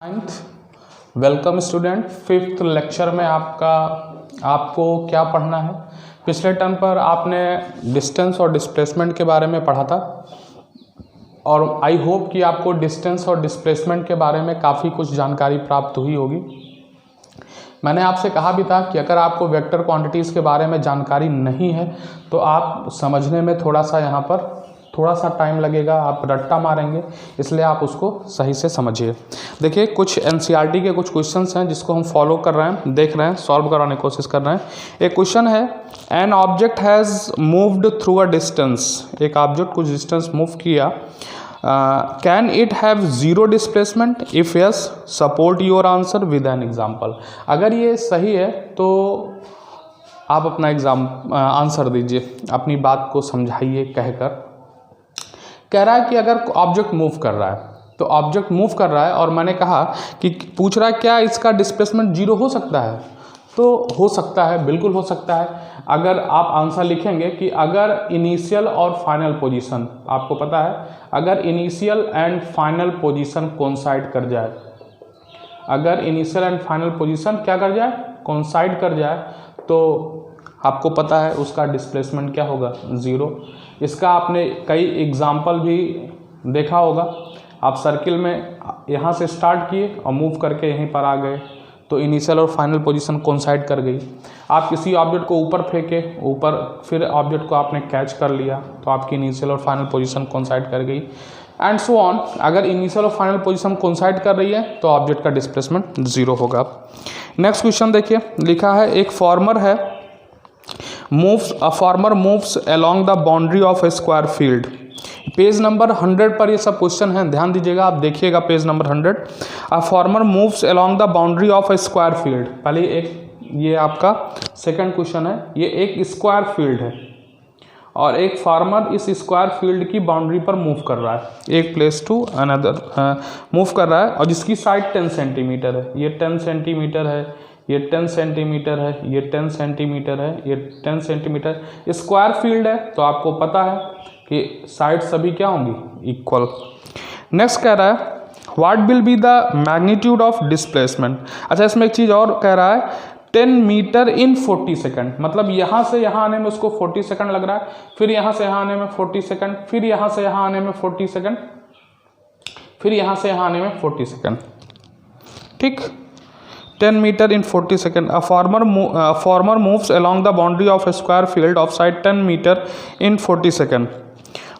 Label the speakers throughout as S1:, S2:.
S1: Ninth welcome student. Fifth lecture में आपको क्या पढ़ना है। पिछले टर्म पर आपने डिस्टेंस और डिस्प्लेसमेंट के बारे में पढ़ा था और आई होप कि आपको डिस्टेंस और डिस्प्लेसमेंट के बारे में काफ़ी कुछ जानकारी प्राप्त हुई होगी। मैंने आपसे कहा भी था कि अगर आपको वेक्टर क्वांटिटीज़ के बारे में जानकारी नहीं है तो आप समझने में थोड़ा सा टाइम लगेगा, आप रट्टा मारेंगे, इसलिए आप उसको सही से समझिए। देखिए, कुछ एनसीईआरटी के कुछ क्वेश्चंस हैं जिसको हम फॉलो कर रहे हैं, देख रहे हैं, सॉल्व कराने की कोशिश कर रहे हैं। एक क्वेश्चन है, an object has moved through a distance. एक ऑब्जेक्ट कुछ डिस्टेंस मूव किया, can it have zero displacement? If yes, support your answer with an example. अगर ये सही है तो आप अपना आंसर दीजिए, अपनी बात को समझाइए कहकर। कह रहा है कि अगर ऑब्जेक्ट मूव कर रहा है, तो ऑब्जेक्ट मूव कर रहा है और मैंने कहा कि पूछ रहा है क्या इसका डिस्प्लेसमेंट जीरो हो सकता है, तो हो सकता है, बिल्कुल हो सकता है। अगर आप आंसर लिखेंगे कि अगर इनिशियल और फाइनल पोजीशन, आपको पता है अगर initial and final position coincide कर जाए, अगर इनिशियल एंड फाइनल पोजीशन क्या कर जाए, कोइंसाइड कर जाए, तो आपको पता है उसका डिस्प्लेसमेंट क्या होगा, ज़ीरो। इसका आपने कई एग्जाम्पल भी देखा होगा। आप सर्किल में यहाँ से स्टार्ट किए और मूव करके यहीं पर आ गए तो इनिशियल और फाइनल पोजीशन कोइंसाइड कर गई। आप किसी ऑब्जेक्ट को ऊपर फेंके, ऊपर फिर ऑब्जेक्ट को आपने कैच कर लिया तो आपकी इनिशियल और फाइनल पोजीशन कोइंसाइड कर गई, एंड सो ऑन। अगर इनिशियल और फाइनल पोजीशन कोइंसाइड कर रही है तो ऑब्जेक्ट का डिस्प्लेसमेंट ज़ीरो होगा। नेक्स्ट क्वेश्चन देखिए, लिखा है एक फार्मर है, a farmer moves along the boundary of a square field। Page number 100 पर ये सब क्वेश्चन है, ध्यान दीजिएगा, आप देखिएगा page number 100। A farmer moves along the boundary of A square field. पहले ये आपका सेकंड क्वेश्चन है, ये एक स्क्वायर फील्ड है और एक फार्मर इस स्क्वायर फील्ड की बाउंड्री पर मूव कर रहा है, एक प्लेस टू अनदर मूव कर रहा है, और जिसकी साइड 10 सेंटीमीटर है। ये 10 सेंटीमीटर है, ये 10 सेंटीमीटर है, ये 10 सेंटीमीटर है, ये 10 सेंटीमीटर। स्क्वायर फील्ड है तो आपको पता है कि साइड सभी क्या होंगी, इक्वल। नेक्स्ट कह रहा है what will be the magnitude of displacement. अच्छा, इसमें एक चीज़ और कह रहा है, 10 मीटर इन 40 सेकंड। मतलब यहाँ से यहाँ आने में उसको 40 सेकंड लग रहा है, फिर यहाँ से यहाँ आने में 40 सेकंड, फिर यहाँ से यहाँ आने में 40 सेकंड, फिर यहाँ से यहाँ आने में 40 सेकंड। ठीक, 10 meter in 40 seconds. A farmer moves along the boundary of a square field of side 10 meter in 40 seconds.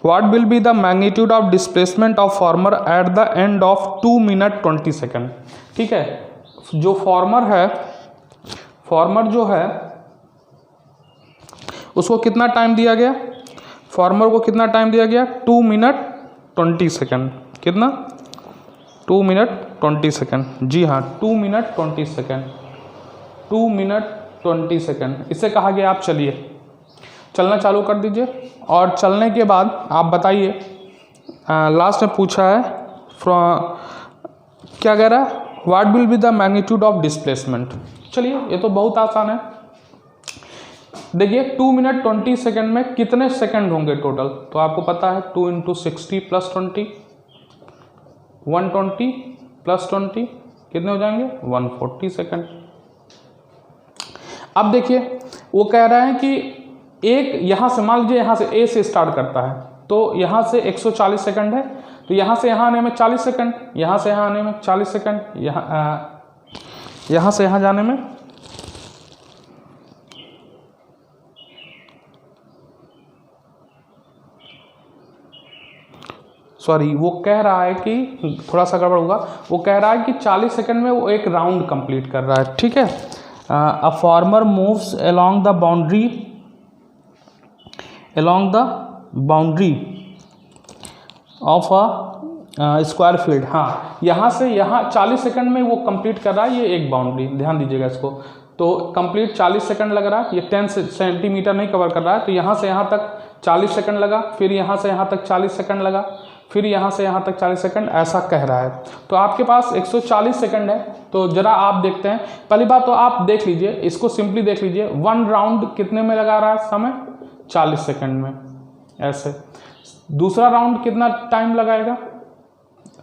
S1: What will be the magnitude of displacement of farmer at the end of 2 minute 20 second? ठीक है, जो farmer जो है उसको कितना time दिया गया, farmer को कितना टाइम दिया गया, 2 मिनट 20 सेकंड। कितना, 2 मिनट 20 सेकंड। जी हाँ, 2 मिनट 20 सेकंड, 2 मिनट 20 सेकंड। इससे कहा गया आप चलना चालू कर दीजिए और चलने के बाद आप बताइए, लास्ट में पूछा है क्या कह रहा है, what will be the magnitude of displacement. चलिए, ये तो बहुत आसान है। देखिए, 2 मिनट 20 सेकंड में कितने सेकंड होंगे टोटल, तो आपको पता है 2 × 60 + 20, 120 + 20 कितने हो जाएंगे, 140 सेकंड। अब देखिए, वो कह रहा है कि एक यहाँ से, मान लीजिए यहाँ से ए से स्टार्ट करता है तो यहाँ से 140 सेकंड है, तो यहाँ से यहाँ आने में 40 सेकंड, यहाँ से यहाँ आने में 40 सेकंड, यहाँ से यहाँ जाने में वो कह रहा है कि थोड़ा सा गड़बड़ होगा, वो कह रहा है कि 40 सेकंड में वो एक राउंड कंप्लीट कर रहा है। ठीक है, a farmer moves along the boundary of a square field. हाँ, यहाँ से यहाँ 40 सेकंड में वो कंप्लीट कर रहा है, ये एक बाउंड्री, ध्यान दीजिएगा इसको। तो कंप्लीट 40 सेकंड लग रहा है, ये 10 सेंटीमीटर नहीं कवर कर रहा है, तो यहाँ से यहाँ तक 40 सेकंड लगा, फिर यहाँ से यहाँ तक 40 सेकंड लगा, फिर यहाँ से यहाँ तक 40 सेकंड, ऐसा कह रहा है। तो आपके पास 140 सेकंड है, तो जरा आप देखते हैं। पहली बात तो आप देख लीजिए, इसको सिंपली देख लीजिए, 1 राउंड कितने में लगा रहा है समय, 40 सेकंड में, ऐसे। दूसरा राउंड कितना टाइम लगाएगा,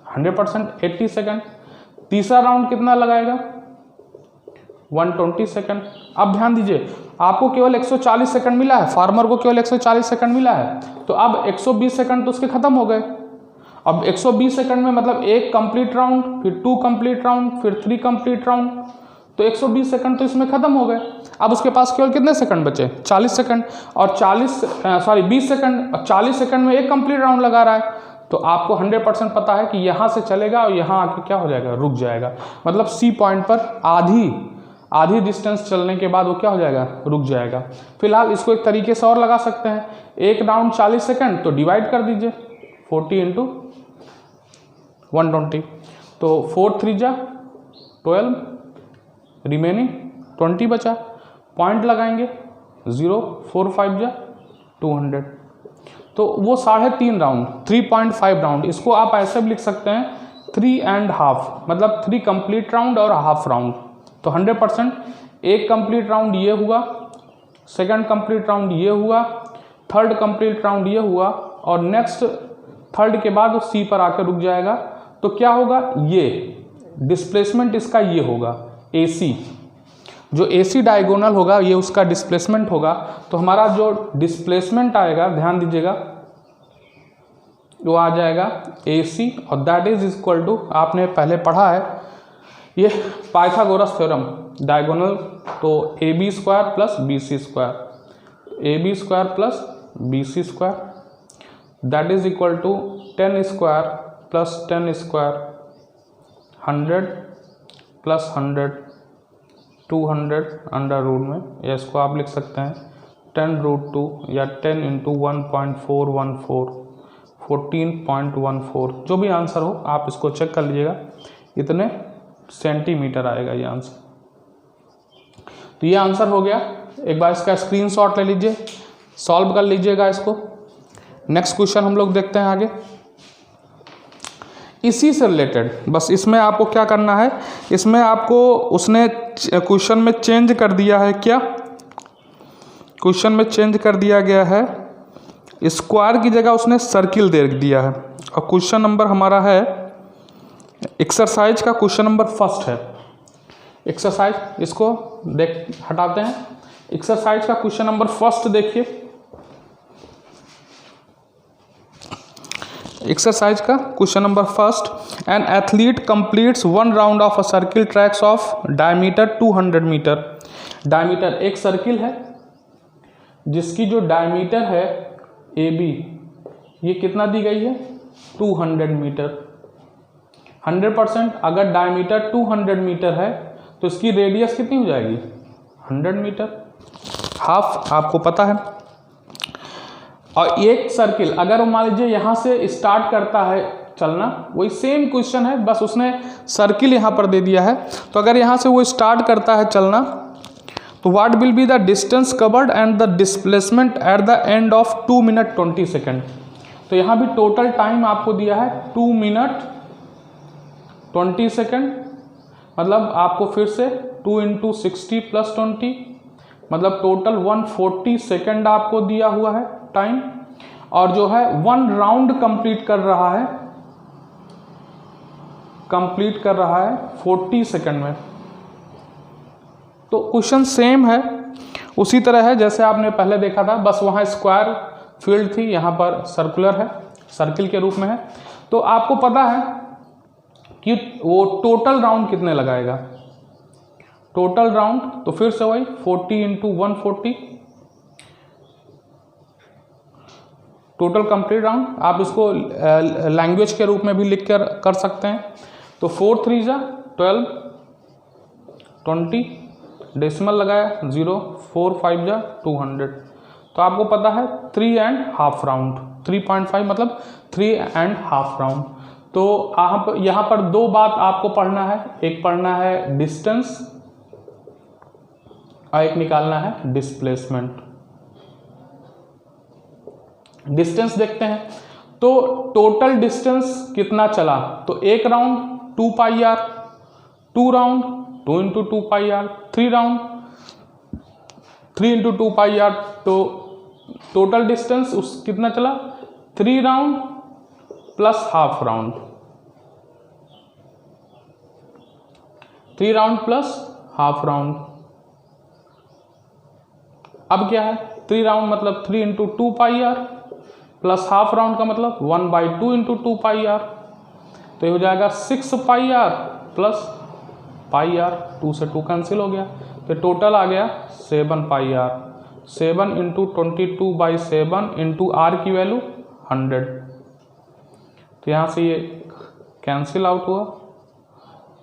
S1: 100% 80 सेकंड। तीसरा राउंड कितना लगाएगा 120 सेकंड। अब ध्यान दीजिए आपको केवल 140 सेकंड मिला है, फार्मर को केवल 140 सेकंड मिला है, तो अब 120 सेकंड तो उसके खत्म हो गए। अब 120 सेकंड में मतलब एक कंप्लीट राउंड, फिर 2 कंप्लीट राउंड, फिर 3 कंप्लीट राउंड, तो 120 सेकंड तो इसमें खत्म हो गए। अब उसके पास केवल कितने सेकंड बचे 40 सेकंड, और 20 सेकंड, 40 सेकंड में एक कंप्लीट राउंड लगा रहा है, तो आपको 100% पता है कि यहाँ से चलेगा और यहाँ आके क्या हो जाएगा, रुक जाएगा। मतलब सी पॉइंट पर आधी डिस्टेंस चलने के बाद वो क्या हो जाएगा, रुक जाएगा। फिलहाल इसको एक तरीके से और लगा सकते हैं, एक राउंड 40 सेकंड, तो डिवाइड कर दीजिए 40 × 120, तो 4 3 जा 12, रिमेनिंग 20 बचा, पॉइंट लगाएंगे 0 4 5 जा 200, तो वो 3.5 राउंड 3.5 राउंड। इसको आप ऐसे भी लिख सकते हैं 3.5, मतलब 3 कंप्लीट राउंड और हाफ राउंड। तो 100% एक कंप्लीट राउंड ये हुआ, सेकंड कंप्लीट राउंड ये हुआ, थर्ड कंप्लीट राउंड ये हुआ, और नेक्स्ट थर्ड के बाद वो सी पर आकर रुक जाएगा। तो क्या होगा, ये डिस्प्लेसमेंट इसका ये होगा AC, जो AC डायगोनल होगा ये उसका डिस्प्लेसमेंट होगा। तो हमारा जो डिस्प्लेसमेंट आएगा, ध्यान दीजिएगा, वो आ जाएगा AC, और दैट इज इक्वल टू, आपने पहले पढ़ा है ये पाइथागोरस थ्योरम, डायगोनल, तो AB² + BC², AB² + BC², that is equal to 10² + 10² 100 + 100 200 under root में, या इसको आप लिख सकते हैं 10√2 या 10 × 1.414 14.14, जो भी आंसर हो आप इसको चेक कर लीजिएगा, इतने सेंटीमीटर आएगा ये आंसर। तो ये आंसर हो गया। एक बार इसका स्क्रीनशॉट ले लीजिए, सॉल्व कर लीजिएगा इसको। नेक्स्ट क्वेश्चन हम लोग देखते हैं आगे, इसी से रिलेटेड। बस इसमें आपको क्या करना है, इसमें आपको उसने क्वेश्चन में चेंज कर दिया है, क्या क्वेश्चन में चेंज कर दिया गया है, स्क्वायर की जगह उसने सर्किल दे दिया है। और क्वेश्चन नंबर हमारा है एक्सरसाइज का, क्वेश्चन नंबर 1 है एक्सरसाइज, इसको हटाते हैं। एक्सरसाइज का क्वेश्चन नंबर 1 देखिए, एक्सरसाइज का question number 1, an athlete completes 1 round of a circle tracks of diameter 200 meter. Diameter एक सर्किल है जिसकी जो डायमीटर है AB, ये कितना दी गई है 200 मीटर। 100% अगर डायमीटर 200 मीटर है तो इसकी रेडियस कितनी हो जाएगी 100 मीटर, हाफ आपको पता है। और एक सर्किल अगर मान लीजिए यहाँ से स्टार्ट करता है चलना, वही सेम क्वेश्चन है, बस उसने सर्किल यहाँ पर दे दिया है। तो अगर यहाँ से वो स्टार्ट करता है चलना, तो what will be the distance covered and the displacement at the end of 2 minute 20 second. तो यहाँ भी टोटल टाइम आपको दिया है 2 मिनट 20 सेकेंड, मतलब आपको फिर से 2 × 60 + 20, मतलब टोटल 140 सेकेंड आपको दिया हुआ है टाइम। और जो है 1 राउंड कंप्लीट कर रहा है 40 सेकेंड में। तो क्वेश्चन सेम है, उसी तरह है जैसे आपने पहले देखा था, बस वहाँ स्क्वायर फील्ड थी, यहाँ पर सर्कुलर है, सर्किल के रूप में है। तो आपको पता है कि वो टोटल राउंड कितने लगाएगा, टोटल राउंड, तो फिर से वही 40 × 140 टोटल कंप्लीट राउंड। आप इसको लैंग्वेज के रूप में भी लिख कर सकते हैं। तो 4 3 जा 12 20, डेसिमल लगाया 0, 4 5 जा 200। तो आपको पता है 3.5 राउंड, 3.5 मतलब 3.5 राउंड। तो आप यहाँ पर 2 बात आपको पढ़ना है, एक पढ़ना है डिस्टेंस और एक निकालना है डिस्प्लेसमेंट। डिस्टेंस देखते हैं, तो टोटल डिस्टेंस कितना चला, तो एक round 2πr, 2 round 2 × 2πr, 3 round 3 × 2πr। तो टोटल डिस्टेंस उस कितना चला 3 round + ½ round, 3 round plus half round. अब क्या है, 3 राउंड मतलब 3 into 2 pi R plus half round का मतलब 1/2 इंटू 2 पाई आर, तो ये हो जाएगा 6 पाई आर प्लस पाई आर, 2 से 2 कैंसिल हो गया, तो टोटल आ गया 7 पाई आर। 7 इंटू 22/7 इंटू आर की वैल्यू 100, तो यहाँ से ये कैंसिल आउट हुआ।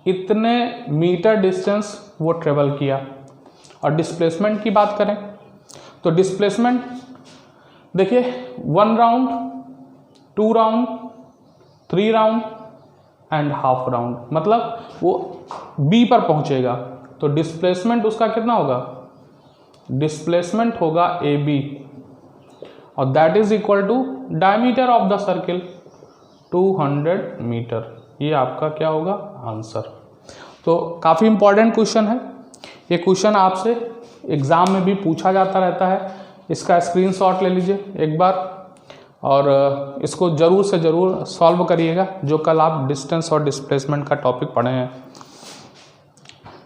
S1: इतने मीटर डिस्टेंस वो ट्रेवल किया। और डिस्प्लेसमेंट की बात करें तो डिस्प्लेसमेंट देखिए 1 round, 2 round, 3 round and half round, मतलब वो बी पर पहुंचेगा, तो डिस्प्लेसमेंट उसका कितना होगा, डिस्प्लेसमेंट होगा ए बी, और that is equal to diameter of the circle 200 meter. ये आपका क्या होगा आंसर। तो काफ़ी इंपॉर्टेंट क्वेश्चन है ये। क्वेश्चन आपसे एग्ज़ाम में भी पूछा जाता रहता है। इसका स्क्रीनशॉट ले लीजिए एक बार और इसको ज़रूर से ज़रूर सॉल्व करिएगा, जो कल आप डिस्टेंस और डिस्प्लेसमेंट का टॉपिक पढ़े हैं।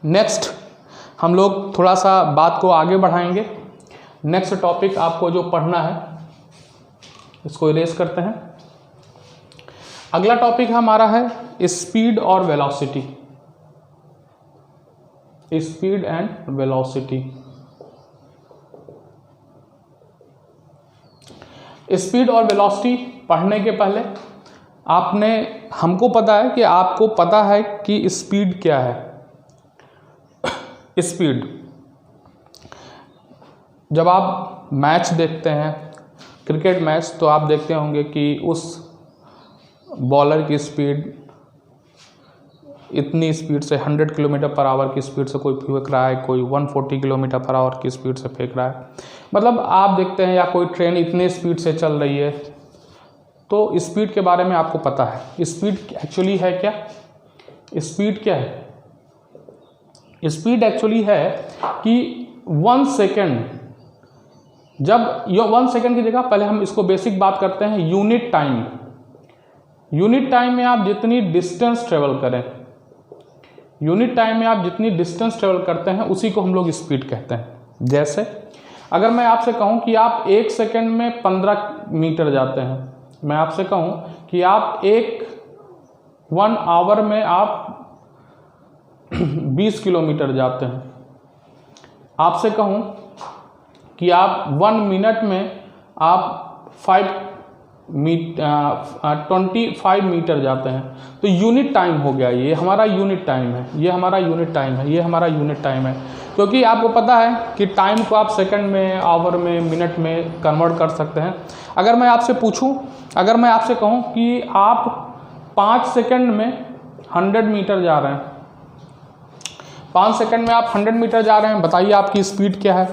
S1: नेक्स्ट हम लोग थोड़ा सा बात को आगे बढ़ाएंगे। नेक्स्ट टॉपिक आपको जो पढ़ना है इसको इरेज करते हैं। अगला टॉपिक हमारा है स्पीड और velocity, speed and velocity. Speed और वेलोसिटी पढ़ने के पहले हमको पता है कि आपको पता है कि स्पीड क्या है। स्पीड, जब आप मैच देखते हैं क्रिकेट मैच, तो आप देखते होंगे कि उस बॉलर की स्पीड इतनी स्पीड से 100 किलोमीटर पर आवर की स्पीड से कोई फेंक रहा है, कोई 140 किलोमीटर पर आवर की स्पीड से फेंक रहा है। मतलब आप देखते हैं या कोई ट्रेन इतने स्पीड से चल रही है, तो स्पीड के बारे में आपको पता है। स्पीड एक्चुअली है क्या, स्पीड क्या है, स्पीड एक्चुअली है कि 1 सेकेंड, जब 1 सेकेंड की जगह पहले हम इसको बेसिक बात करते हैं यूनिट टाइम। यूनिट टाइम में आप जितनी डिस्टेंस ट्रेवल करें, यूनिट टाइम में आप जितनी डिस्टेंस ट्रेवल करते हैं उसी को हम लोग स्पीड कहते हैं। जैसे अगर मैं आपसे कहूं कि आप 1 सेकेंड में 15 मीटर जाते हैं, मैं आपसे कहूं कि आप 1 आवर में आप 20 किलोमीटर जाते हैं, आपसे कहूं कि आप 1 मिनट में आप 25 मीटर जाते हैं, तो यूनिट टाइम हो गया। ये हमारा यूनिट टाइम है, ये हमारा यूनिट टाइम है, ये हमारा यूनिट टाइम है। क्योंकि आपको पता है कि टाइम को आप सेकंड में, आवर में, मिनट में कन्वर्ट कर सकते हैं। अगर मैं आपसे पूछूं, अगर मैं आपसे कहूं कि आप 5 सेकंड में 100 मीटर जा रहे हैं, 5 सेकंड में आप 100 मीटर जा रहे हैं, बताइए आपकी स्पीड क्या है।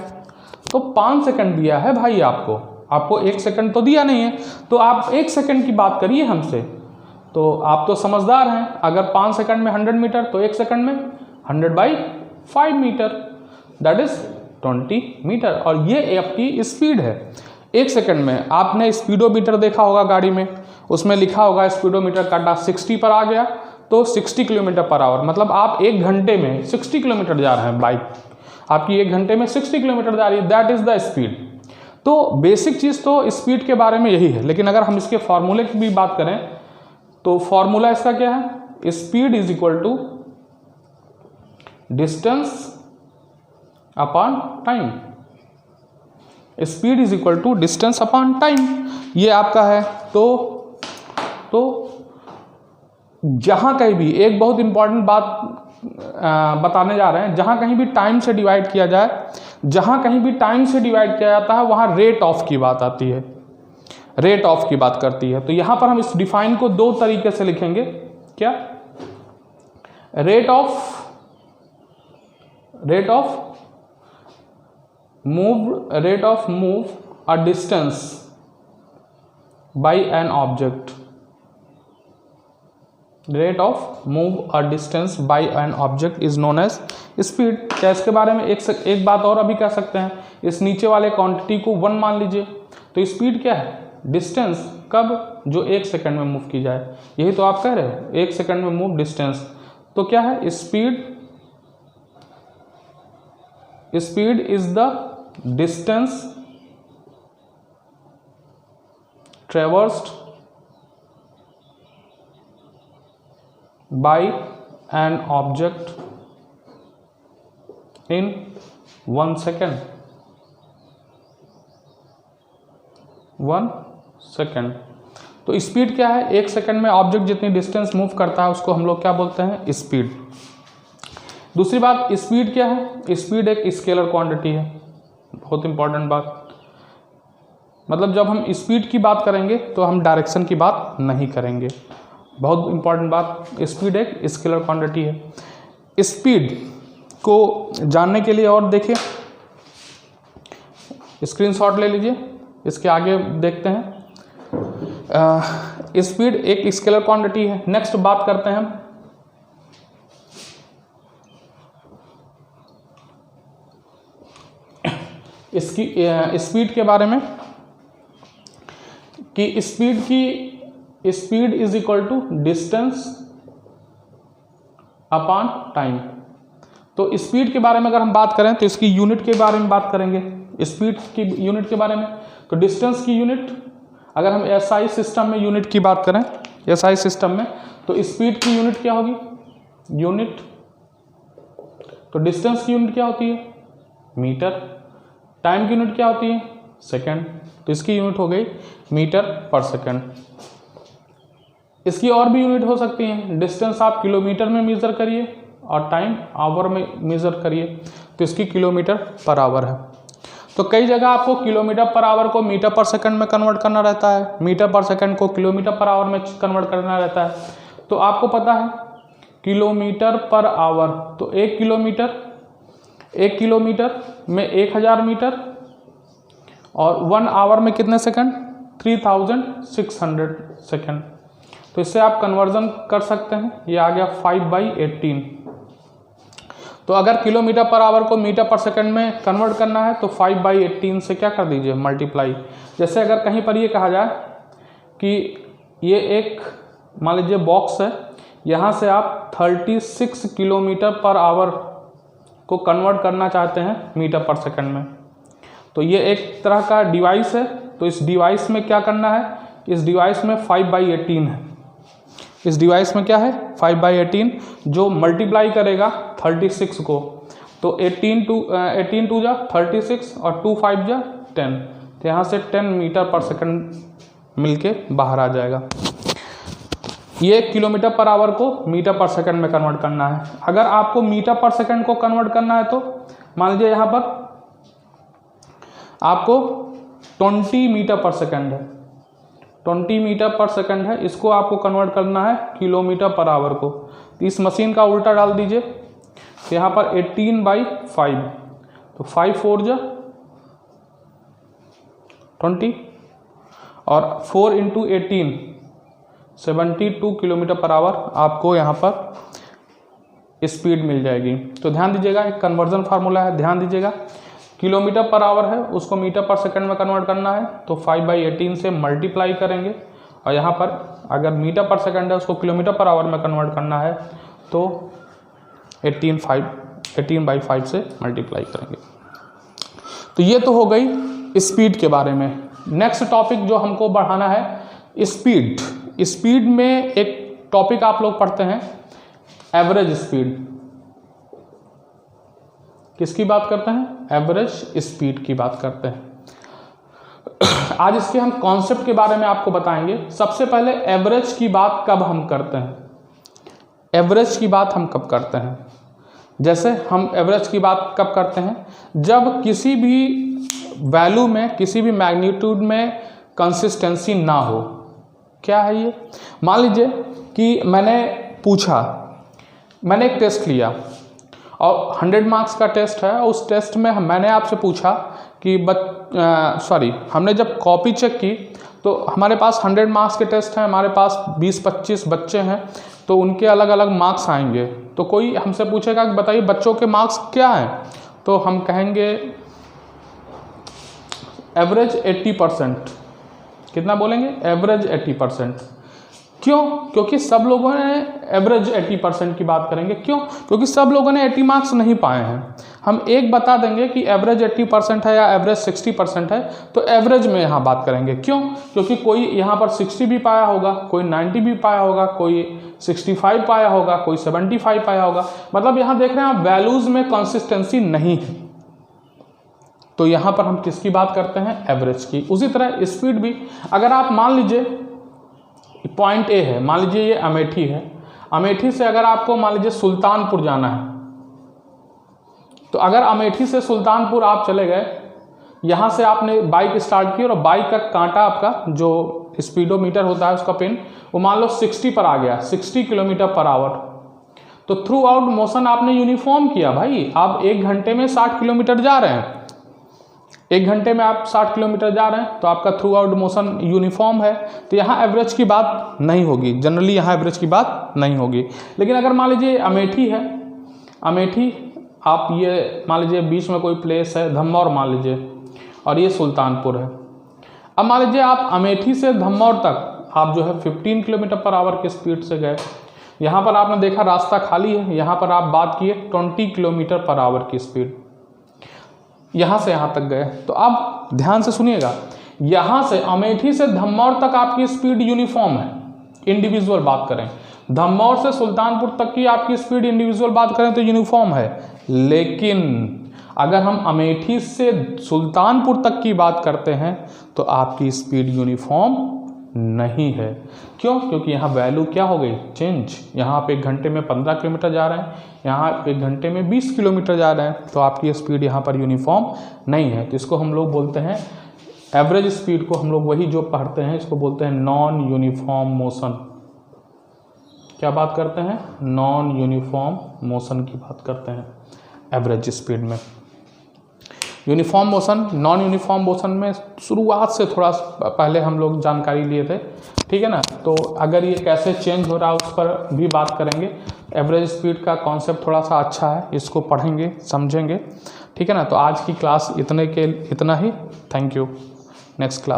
S1: तो 5 सेकंड दिया है भाई आपको 1 सेकंड तो दिया नहीं है, तो आप 1 सेकंड की बात करिए हमसे, तो आप तो समझदार हैं। अगर 5 सेकंड में 100 मीटर तो 1 सेकंड में 100/5 मीटर, दैट इज 20 मीटर, और ये आपकी स्पीड है। 1 सेकंड में आपने स्पीडोमीटर देखा होगा गाड़ी में, उसमें लिखा होगा स्पीडोमीटर काटा 60 पर आ गया, तो 60 किलोमीटर पर आवर, मतलब आप 1 घंटे में 60 किलोमीटर जा रहे हैं। बाइक आपकी 1 घंटे में 60 किलोमीटर जा रही है, दैट इज द स्पीड। तो बेसिक चीज़ तो स्पीड के बारे में यही है। लेकिन अगर हम इसके फॉर्मूले की भी बात करें तो फॉर्मूला इसका क्या है, speed is equal to distance upon time. Speed is equal to distance upon time, ये आपका है। तो जहां कहीं भी एक बहुत इंपॉर्टेंट बात बताने जा रहे हैं, जहां कहीं भी टाइम से डिवाइड किया जाए, जहां कहीं भी टाइम से डिवाइड किया जाता है, वहां रेट ऑफ की बात आती है, रेट ऑफ की बात करती है। तो यहां पर हम इस डिफाइन को 2 तरीके से लिखेंगे। क्या, rate of move a distance by an object, rate of move a distance by an object is known as speed. क्या इसके बारे में एक बात और अभी कह सकते हैं, इस नीचे वाले क्वांटिटी को 1 मान लीजिए, तो स्पीड क्या है, डिस्टेंस, कब, जो 1 सेकंड में मूव की जाए। यही तो आप कह रहे हैं, 1 सेकंड में मूव डिस्टेंस, तो क्या है speed speed is the distance traversed by an object in 1 second. 1 second. तो स्पीड क्या है? 1 सेकेंड में ऑब्जेक्ट जितनी डिस्टेंस मूव करता है उसको हम लोग क्या बोलते हैं? स्पीड। दूसरी बात, स्पीड क्या है? स्पीड एक स्केलर क्वांटिटी है। बहुत इंपॉर्टेंट बात, मतलब जब हम स्पीड की बात करेंगे तो हम डायरेक्शन की बात नहीं करेंगे। बहुत इंपॉर्टेंट बात, स्पीड एक स्केलर क्वांटिटी है। स्पीड को जानने के लिए और देखिए, स्क्रीनशॉट ले लीजिए, इसके आगे देखते हैं। स्पीड एक स्केलर क्वांटिटी है। नेक्स्ट बात करते हैं हम इसकी स्पीड के बारे में, कि speed is equal to distance upon time. तो स्पीड के बारे में अगर हम बात करें तो इसकी यूनिट के बारे में बात करेंगे। स्पीड की यूनिट के बारे में, तो डिस्टेंस की यूनिट, अगर हम एसआई सिस्टम में यूनिट की बात करें, एसआई सिस्टम में, तो स्पीड की यूनिट क्या होगी? यूनिट। तो डिस्टेंस की यूनिट क्या होती है? मीटर। टाइम की यूनिट क्या होती है? सेकेंड। तो इसकी यूनिट हो गई मीटर पर सेकेंड। इसकी और भी यूनिट हो सकती हैं। डिस्टेंस आप किलोमीटर में मेजर करिए और टाइम आवर में मेजर करिए, तो इसकी किलोमीटर पर आवर है। तो कई जगह आपको किलोमीटर पर आवर को मीटर पर सेकंड में कन्वर्ट करना रहता है, मीटर पर सेकंड को किलोमीटर पर आवर में कन्वर्ट करना रहता है। तो आपको पता है किलोमीटर पर आवर, तो 1 किलोमीटर में 1000 मीटर, और 1 आवर में कितने सेकंड? 3600 सेकंड। तो इससे आप कन्वर्जन कर सकते हैं। ये आ गया 5/18। तो अगर किलोमीटर पर आवर को मीटर पर सेकंड में कन्वर्ट करना है तो 5/18 से क्या कर दीजिए? मल्टीप्लाई। जैसे अगर कहीं पर ये कहा जाए कि ये एक मान लीजिए बॉक्स है, यहाँ से आप 36 किलोमीटर पर आवर को कन्वर्ट करना चाहते हैं मीटर पर सेकंड में, तो ये एक तरह का डिवाइस है। तो इस डिवाइस में क्या करना है? इस डिवाइस में 5/18 है। इस डिवाइस में क्या है? 5/18, जो मल्टीप्लाई करेगा 36 को। तो 18 टू जा 36 और 2 5 जा 10। तो यहाँ से 10 मीटर पर सेकंड मिलके बाहर आ जाएगा। ये किलोमीटर पर आवर को मीटर पर सेकंड में कन्वर्ट करना है। अगर आपको मीटर पर सेकंड को कन्वर्ट करना है तो मान लीजिए यहाँ पर आपको 20 मीटर पर सेकंड है, 20 मीटर पर सेकंड है, इसको आपको कन्वर्ट करना है किलोमीटर पर आवर को। तो इस मशीन का उल्टा डाल दीजिए। तो यहाँ पर 18/5, तो 5 4 जा 20 और 4 × 18 72 किलोमीटर पर आवर आपको यहाँ पर स्पीड मिल जाएगी। तो ध्यान दीजिएगा, एक कन्वर्जन फार्मूला है, ध्यान दीजिएगा। किलोमीटर पर आवर है, उसको मीटर पर सेकंड में कन्वर्ट करना है, तो 5/18 से मल्टीप्लाई करेंगे। और यहाँ पर अगर मीटर पर सेकंड है, उसको किलोमीटर पर आवर में कन्वर्ट करना है, तो 18/5 से मल्टीप्लाई करेंगे। तो ये तो हो गई स्पीड के बारे में। नेक्स्ट टॉपिक जो हमको बढ़ाना है स्पीड। स्पीड में एक टॉपिक आप लोग पढ़ते हैं एवरेज स्पीड। किसकी बात करते हैं? एवरेज स्पीड की बात करते हैं। आज इसके हम कॉन्सेप्ट के बारे में आपको बताएंगे। सबसे पहले एवरेज की बात कब हम करते हैं? एवरेज की बात हम कब करते हैं? जैसे हम एवरेज की बात कब करते हैं? जब किसी भी वैल्यू में, किसी भी मैग्नीट्यूड में कंसिस्टेंसी ना हो। क्या है ये? मान लीजिए कि मैंने एक टेस्ट लिया और 100 मार्क्स का टेस्ट है, और उस टेस्ट में मैंने आपसे पूछा कि हमने जब कॉपी चेक की तो हमारे पास 100 मार्क्स के टेस्ट हैं, हमारे पास 20-25 बच्चे हैं, तो उनके अलग अलग मार्क्स आएंगे। तो कोई हमसे पूछेगा कि बताइए बच्चों के मार्क्स क्या हैं, तो हम कहेंगे एवरेज 80%। कितना बोलेंगे? एवरेज 80%। क्यों? क्योंकि सब लोगों ने एवरेज 80% की बात करेंगे। क्यों? क्योंकि सब लोगों ने 80 मार्क्स नहीं पाए हैं। हम एक बता देंगे कि एवरेज 80% है या एवरेज 60% है, तो एवरेज में यहाँ बात करेंगे। क्यों? क्योंकि कोई यहाँ पर 60 भी पाया होगा, कोई 90 भी पाया होगा, कोई 65 पाया होगा, कोई 75 पाया होगा। मतलब यहाँ देख रहे हैं आप, वैल्यूज में कंसिस्टेंसी नहीं है। तो यहाँ पर हम किसकी बात करते हैं? एवरेज की। उसी तरह स्पीड भी, अगर आप मान लीजिए पॉइंट ए है, मान लीजिए ये अमेठी है, अमेठी से अगर आपको मान लीजिए सुल्तानपुर जाना है, तो अगर अमेठी से सुल्तानपुर आप चले गए, यहाँ से आपने बाइक स्टार्ट की और बाइक का कांटा, आपका जो स्पीडोमीटर होता है उसका पिन, वो मान लो 60 पर आ गया, 60 किलोमीटर पर आवर। तो थ्रू आउट मोशन आपने यूनिफॉर्म किया भाई। आप 1 घंटे में 60 किलोमीटर जा रहे हैं, 1 घंटे में आप 60 किलोमीटर जा रहे हैं, तो आपका थ्रू आउट मोशन यूनिफॉर्म है। तो यहाँ एवरेज की बात नहीं होगी, जनरली यहाँ एवरेज की बात नहीं होगी। लेकिन अगर मान लीजिए अमेठी है, अमेठी आप ये मान लीजिए बीच में कोई प्लेस है, धम्मौर मान लीजिए, और ये सुल्तानपुर है। अब मान लीजिए आप अमेठी से धम्मौर तक आप जो है 15 किलोमीटर पर आवर की स्पीड से गए। यहाँ पर आपने देखा रास्ता खाली है, यहाँ पर आप बात किए 20 किलोमीटर पर आवर की स्पीड, यहाँ से यहाँ तक गए। तो आप ध्यान से सुनिएगा, यहाँ से अमेठी से धम्मौर तक आपकी स्पीड यूनिफॉर्म है। इंडिविजुअल बात करें, धम्मौर से सुल्तानपुर तक की आपकी स्पीड इंडिविजुअल बात करें तो यूनिफॉर्म है। लेकिन अगर हम अमेठी से सुल्तानपुर तक की बात करते हैं तो आपकी स्पीड यूनिफॉर्म नहीं है। क्यों? क्योंकि यहाँ वैल्यू क्या हो गई? चेंज। यहाँ आप 1 घंटे में 15 किलोमीटर जा रहे हैं, यहाँ आप 1 घंटे में 20 किलोमीटर जा रहे हैं, तो आपकी स्पीड यहाँ पर यूनिफॉर्म नहीं है। तो इसको हम लोग बोलते हैं एवरेज स्पीड को, हम लोग वही जो पढ़ते हैं इसको बोलते हैं नॉन यूनिफॉर्म मोशन। क्या बात करते हैं? नॉन यूनिफॉर्म मोशन की बात करते हैं एवरेज स्पीड में। Uniform motion, non uniform motion में शुरुआत से थोड़ा पहले हम लोग जानकारी लिए थे, ठीक है ना। तो अगर ये कैसे चेंज हो रहा है उस पर भी बात करेंगे। एवरेज स्पीड का कॉन्सेप्ट थोड़ा सा अच्छा है, इसको पढ़ेंगे, समझेंगे, ठीक है ना। तो आज की क्लास इतना ही। Thank you. Next class